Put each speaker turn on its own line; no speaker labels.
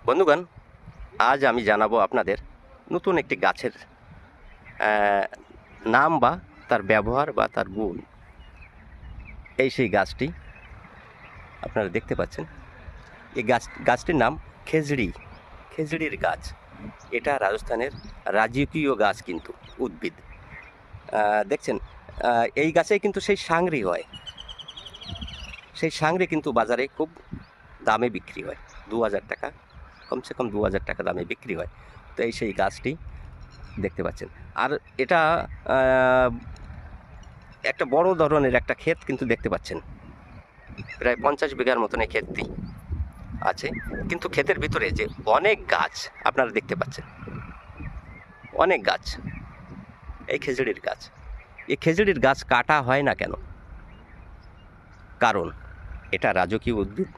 বন্ধুগণ, আজ আমি জানাবো আপনাদের নতুন একটি গাছের নাম বা তার ব্যবহার বা তার গুণ। এই সেই গাছটি আপনারা দেখতে পাচ্ছেন। এই গাছটির নাম খেজড়ির গাছ। এটা রাজস্থানের রাজকীয় গাছ, কিন্তু উদ্ভিদ। দেখছেন, এই গাছে কিন্তু সেই সাংরি হয়। সেই সাংরি কিন্তু বাজারে খুব দামে বিক্রি হয়। 2000 টাকা, কমসে কম 2000 টাকা দামে বিক্রি হয়। তো এই সেই গাছটি দেখতে পাচ্ছেন। আর এটা একটা বড় ধরনের একটা ক্ষেত কিন্তু দেখতে পাচ্ছেন। প্রায় 50 বিঘার মতন এই ক্ষেতটি আছে। কিন্তু ক্ষেতের ভিতরে যে অনেক গাছ আপনারা দেখতে পাচ্ছেন, অনেক গাছ, এই খেজুরির গাছ। এই খেজুরির গাছ কাটা হয় না কেন? কারণ এটা রাজকীয় উদ্ভিদ।